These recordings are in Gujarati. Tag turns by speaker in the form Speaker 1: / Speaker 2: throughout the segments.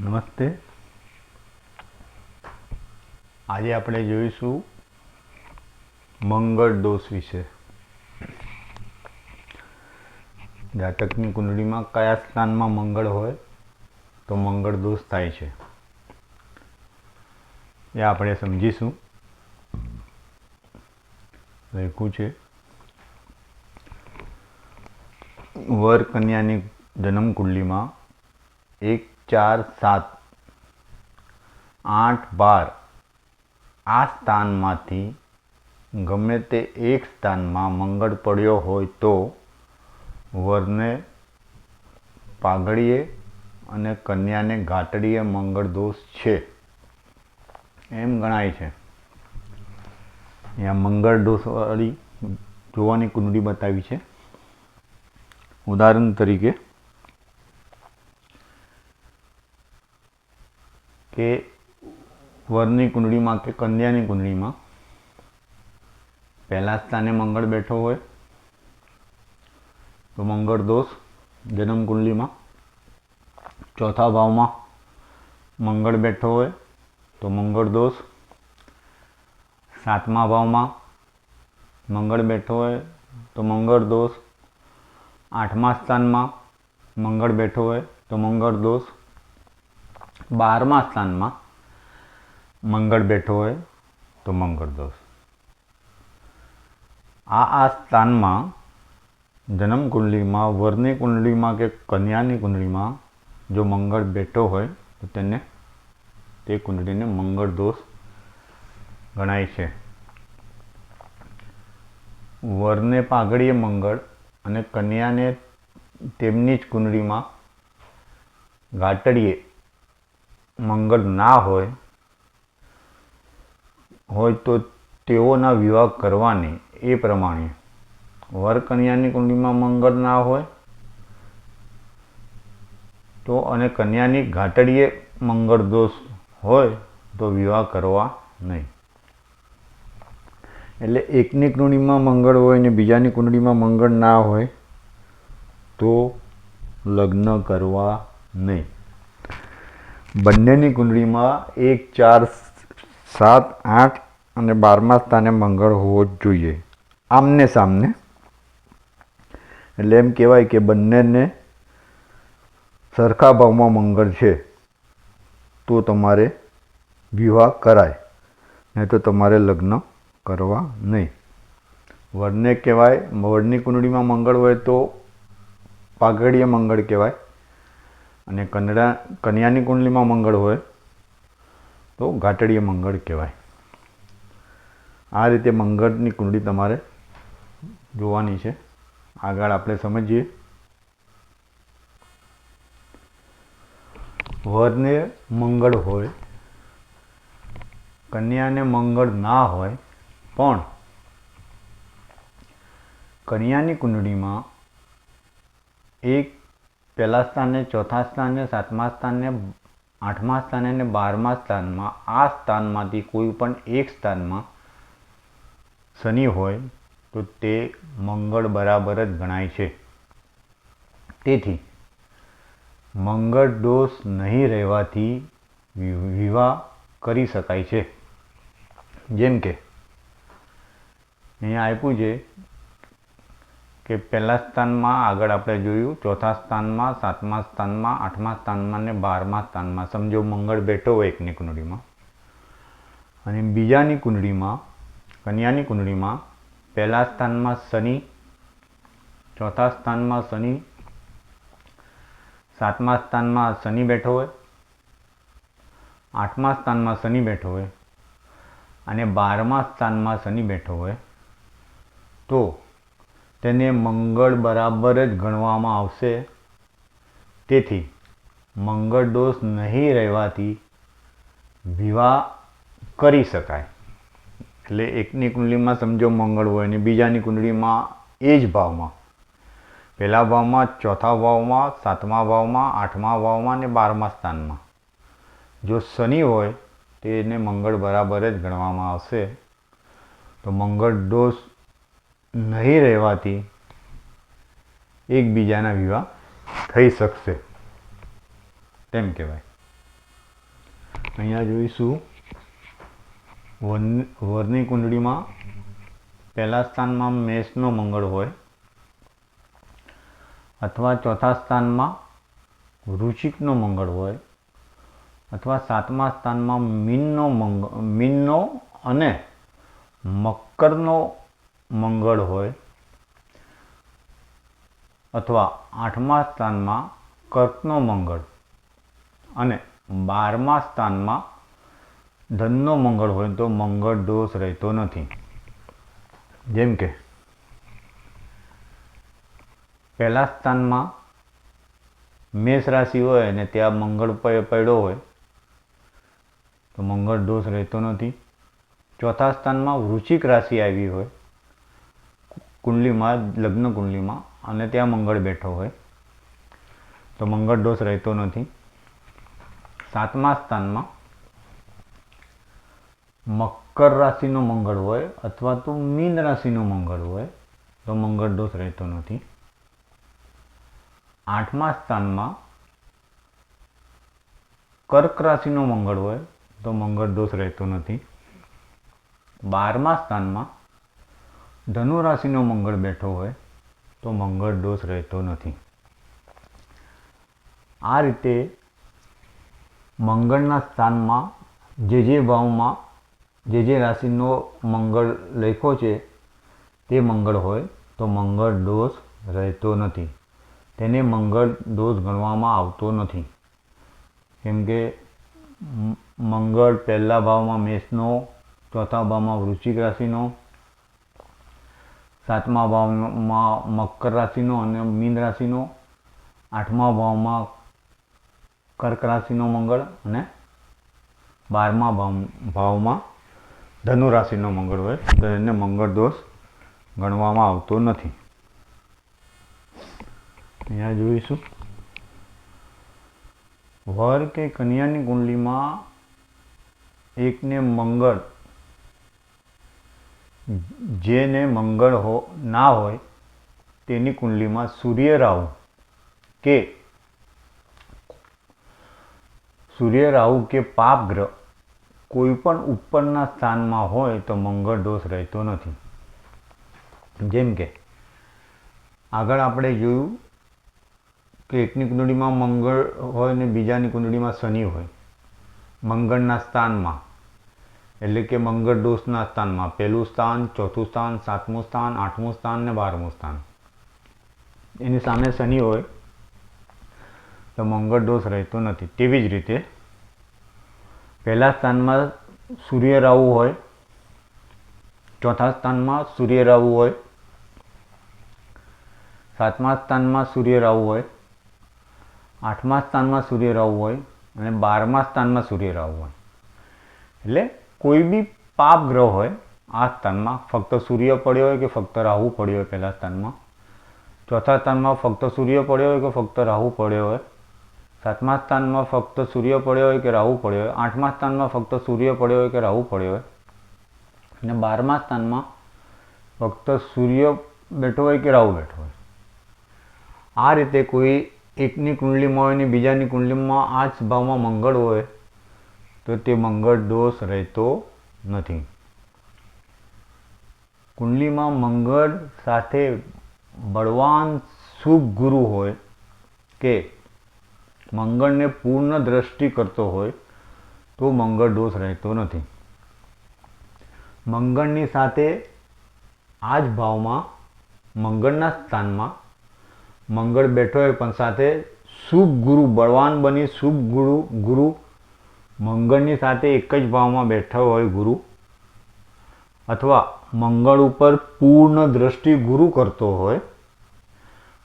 Speaker 1: નમસ્તે. આજે આપણે જોઈશું મંગળ દોષ વિશે. જાતકની કુંડળીમાં કયા સ્થાનમાં મંગળ હોય તો મંગળ દોષ થાય છે એ આપણે સમજીશું. લખ્યું છે વર કન્યાની જન્મ કુંડલીમાં 1, 4, 7, 8, 12 આ સ્થાનમાંથી ગમે તે એક સ્થાનમાં મંગળ પડ્યો હોય તો વરને પાઘડીએ અને કન્યાને ઘાટડીએ મંગળ દોષ છે એમ ગણાય છે. અહીંયા મંગળ દોષવાળી જોવાની કુંડળી બતાવી છે. ઉદાહરણ તરીકે કે વરની કુંડળીમાં કે કન્યાની કુંડળીમાં પહેલા સ્થાને મંગળ બેઠો હોય તો મંગળ દોષ. જન્મ કુંડલીમાં ચોથા ભાવમાં મંગળ બેઠો હોય તો મંગળ દોષ. સાતમા ભાવમાં મંગળ બેઠો હોય તો મંગળ દોષ. આઠમા સ્થાનમાં મંગળ બેઠો હોય તો મંગળ દોષ. 12મા સ્થાનમાં મંગળ બેઠો હોય તો મંગળ દોષ. આ સ્થાનમાં જન્મ કુંડલીમાં વરની કુંડલીમાં કે કન્યાની કુંડલીમાં જો મંગળ બેઠો હોય તો તે કુંડળીને મંગળ દોષ ગણાય છે. વરને પાઘડીએ મંગળ અને કન્યાને તેમની જ કુંડળીમાં ઘાટડીએ મંગળ ના હોય તો તેઓના વિવાહ કરવાની એ પ્રમાણે વર કન્યાની કુંડળીમાં મંગળ ના હોય તો અને કન્યાની ઘાટડીએ મંગળ દોષ હોય તો વિવાહ કરવા નહીં. એટલે એકની કુંડળીમાં મંગળ હોય ને બીજાની કુંડળીમાં મંગળ ના હોય તો લગ્ન કરવા નહીં. બંનેની કુંડળીમાં 1, 4, 7, 8 અને 12મા સ્થાને મંગળ હોવો જ જોઈએ આમને સામને. એટલે એમ કહેવાય કે બંનેને સરખા ભાવમાં મંગળ છે તો તમારે વિવાહ કરાય, નહીં તો તમારે લગ્ન કરવા નહીં. વરને કહેવાય, વરની કુંડળીમાં મંગળ હોય તો પાઘડીએ મંગળ કહેવાય અને કન્યાની કુંડળીમાં મંગળ હોય તો ઘાટડીએ મંગળ કહેવાય. આ રીતે મંગળની કુંડળી તમારે જોવાની છે. આગળ આપણે સમજીએ. વરને મંગળ હોય, કન્યાને મંગળ ના હોય પણ કન્યાની કુંડળીમાં પહેલા સ્થાને, ચોથા સ્થાને, 7મા સ્થાને, 8મા સ્થાને અને 12મા સ્થાનમાં આ સ્થાનમાંથી કોઈ પણ એક સ્થાનમાં શનિ હોય તો તે મંગળ બરાબર જ ગણાય છે. તેથી મંગળ દોષ નહીં રહેવાથી વિવાહ કરી શકાય છે. જેમ કે અહીંયા આપ્યું છે કે પહેલા સ્થાનમાં આગળ આપણે જોયું, ચોથા સ્થાનમાં, 7મા સ્થાનમાં, 8મા સ્થાનમાં અને 12મા સ્થાનમાં સમજો મંગળ બેઠો હોય એકની કુંડળીમાં અને બીજાની કુંડળીમાં કન્યાની કુંડળીમાં પહેલા સ્થાનમાં શનિ, ચોથા સ્થાનમાં શનિ, 7મા સ્થાનમાં શનિ બેઠો હોય, 8મા સ્થાનમાં શનિ બેઠો હોય અને 12મા સ્થાનમાં શનિ બેઠો હોય તો તેને મંગળ બરાબર જ ગણવામાં આવશે. તેથી મંગળ દોષ નહીં રહેવાથી વિવાહ કરી શકાય. એટલે એકની કુંડળીમાં સમજો મંગળ હોય ને બીજાની કુંડળીમાં એ જ ભાવમાં, પહેલા ભાવમાં, ચોથા ભાવમાં, 7મા ભાવમાં, 8મા ભાવમાં અને 12મા સ્થાનમાં જો શનિ હોય તેને મંગળ બરાબર જ ગણવામાં આવશે. તો મંગળ દોષ નહીં રહેવાથી એકબીજાના વિવાહ થઈ શકશે તેમ કહેવાય. અહીંયા જોઈશું વરની કુંડળીમાં પહેલા સ્થાનમાં મેષનો મંગળ હોય અથવા ચોથા સ્થાનમાં વૃશ્ચિકનો મંગળ હોય અથવા સાતમા સ્થાનમાં મીનનો અને મકરનો મંગળ હોય અથવા આઠમા સ્થાનમાં કર્કનો મંગળ અને 12મા સ્થાનમાં ધનનો મંગળ હોય તો મંગળ દોષ રહેતો નથી. જેમ કે પહેલા સ્થાનમાં મેષ રાશિ હોય અને ત્યાં મંગળ પડ્યો હોય તો મંગળ દોષ રહેતો નથી. ચોથા સ્થાનમાં વૃશ્ચિક રાશિ આવી હોય કુંડલીમાં, લગ્ન કુંડલીમાં, અને ત્યાં મંગળ બેઠો હોય તો મંગળ દોષ રહેતો નથી. સાતમા સ્થાનમાં મકર રાશિનો મંગળ હોય અથવા તો મીન રાશિનો મંગળ હોય તો મંગળ દોષ રહેતો નથી. આઠમા સ્થાનમાં કર્ક રાશિનો મંગળ હોય તો મંગળ દોષ રહેતો નથી. 12મા સ્થાનમાં ધનુ રાશિનો મંગળ બેઠો હોય તો મંગળ દોષ રહેતો નથી. આ રીતે મંગળના સ્થાનમાં જે ભાવમાં જે રાશિનો મંગળ લખ્યો છે તે મંગળ હોય તો મંગળ દોષ રહેતો નથી. તેને મંગળ દોષ ગણવામાં આવતો નથી. કેમ કે મંગળ પહેલા ભાવમાં મેષનો, ચોથા ભાવમાં વૃશ્ચિક રાશિનો, સાતમા ભાવમાં મકર રાશિનો અને મીન રાશિનો, આઠમા ભાવમાં કર્ક રાશિનો મંગળ અને 12મા ભાવમાં ધનુ રાશિનો મંગળ હોય તો એને મંગળ દોષ ગણવામાં આવતો નથી. અહીંયા જોઈશું વર કે કન્યાની કુંડલીમાં એકને મંગળ, જેને મંગળ ના હોય તેની કુંડલીમાં સૂર્ય રાહુ કે પાપ ગ્રહ કોઈ પણ ઉપરના સ્થાનમાં હોય તો મંગળ દોષ રહેતો નથી. જેમ કે આગળ આપણે જોયું કે એકની કુંડળીમાં મંગળ હોય ને બીજાની કુંડળીમાં શનિ હોય મંગળના સ્થાનમાં, એટલે કે મંગળ દોષના સ્થાનમાં પહેલું સ્થાન, ચોથું સ્થાન, સાતમું સ્થાન, આઠમું સ્થાન ને 12મું સ્થાન, એની સામે શનિ હોય તો મંગળ દોષ રહેતો નથી. તેવી જ રીતે પહેલા સ્થાનમાં સૂર્ય રાહુ હોય, ચોથા સ્થાનમાં સૂર્ય રાહુ હોય, સાતમા સ્થાનમાં સૂર્ય રાહુ હોય, આઠમા સ્થાનમાં સૂર્ય રાહુ હોય અને 12મા સ્થાનમાં સૂર્ય રાહુ હોય. એટલે કોઈ બી પાપ ગ્રહ હોય આ સ્થાનમાં, ફક્ત સૂર્ય પડ્યો હોય કે ફક્ત રાહુ પડ્યો હોય પહેલા સ્થાનમાં, ચોથા સ્થાનમાં ફક્ત સૂર્ય પડ્યો હોય કે ફક્ત રાહુ પડ્યો હોય, સાતમા સ્થાનમાં ફક્ત સૂર્ય પડ્યો હોય કે રાહુ પડ્યો હોય, આઠમા સ્થાનમાં ફક્ત સૂર્ય પડ્યો હોય કે રાહુ પડ્યો હોય અને 12મા સ્થાનમાં ફક્ત સૂર્ય બેઠો હોય કે રાહુ બેઠો હોય. આ રીતે કોઈ એકની કુંડલીમાં હોય ને બીજાની કુંડલીમાં આ જ ભાવમાં મંગળ હોય તો તે મંગળ દોષ રહેતો નથી. કુંડલીમાં મંગળ સાથે બળવાન શુભ ગુરુ હોય કે મંગળને પૂર્ણ દ્રષ્ટિ કરતો હોય તો મંગળ દોષ રહેતો નથી. મંગળની સાથે આ જ ભાવમાં મંગળના સ્થાનમાં મંગળ બેઠો હોય પણ સાથે શુભ ગુરુ, બળવાન બની શુભ ગુરુ મંગળની સાથે એક જ ભાવમાં બેઠા હોય ગુરુ, અથવા મંગળ ઉપર પૂર્ણ દ્રષ્ટિ ગુરુ કરતો હોય,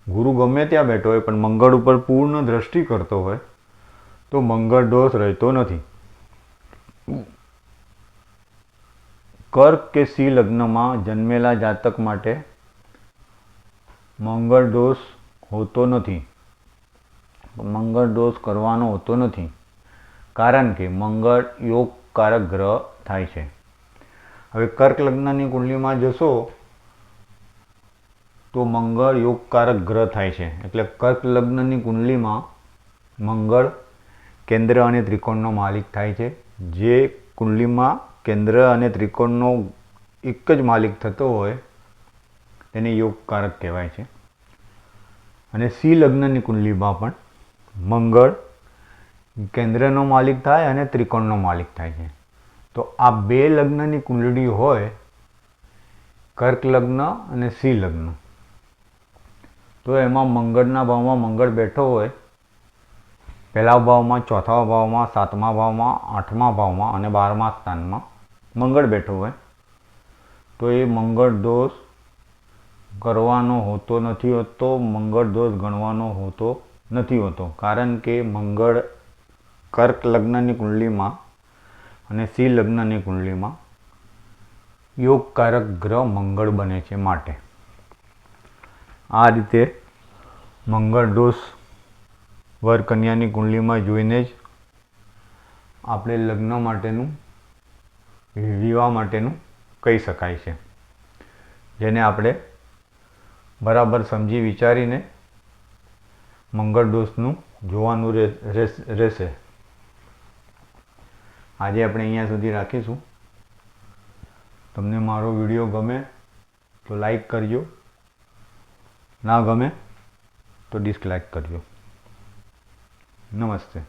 Speaker 1: ગુરુ ગમે ત્યાં બેઠો હોય પણ મંગળ ઉપર પૂર્ણ દ્રષ્ટિ કરતો હોય તો મંગળ દોષ રહેતો નથી. કર્ક કે સિંહ લગ્નમાં જન્મેલા જાતક માટે મંગળ દોષ હોતો નથી. મંગળ દોષ કરવાનો હોતો નથી કારણ કે મંગળ યોગકારક ગ્રહ થાય છે. હવે કર્ક લગ્નની કુંડલીમાં જશો તો મંગળ યોગકારક ગ્રહ થાય છે. એટલે કર્ક લગ્નની કુંડલીમાં મંગળ કેન્દ્ર અને ત્રિકોણનો માલિક થાય છે. જે કુંડલીમાં કેન્દ્ર અને ત્રિકોણનો એક જ માલિક થતો હોય તેને યોગકારક કહેવાય છે. અને સી લગ્નની કુંડલીમાં પણ મંગળ કેન્દ્રનો માલિક થાય અને ત્રિકોણનો માલિક થાય છે. તો આ બે લગ્નની કુંડળી હોય, કર્ક લગ્ન અને સી લગ્ન, તો એમાં મંગળના ભાવમાં મંગળ બેઠો હોય, પહેલા ભાવમાં, ચોથા ભાવમાં, સાતમા ભાવમાં, આઠમા ભાવમાં અને 12મા સ્થાનમાં મંગળ બેઠો હોય, તો એ મંગળ દોષ કરવાનો હોતો નથી હોતો, મંગળ દોષ ગણવાનો હોતો નથી હોતો. કારણ કે મંગળ કર્ક લગ્નની કુંડલીમાં અને સી લગ્નની કુંડલીમાં યોગકારક ગ્રહ મંગળ બને છે. માટે આ રીતે મંગળ દોષ વર કન્યાની કુંડલીમાં જોઈને જ આપણે લગ્ન માટેનું, વિવાહ માટેનું કહી શકાય છે, જેને આપણે બરાબર સમજી વિચારીને મંગળ દોષનું જોવાનું રહેશે. આજે આપણે અહીંયા સુધી રાખીશું. તમને મારો વિડીયો ગમે તો લાઈક કરજો, ના ગમે તો ડિસલાઈક કરજો. નમસ્તે.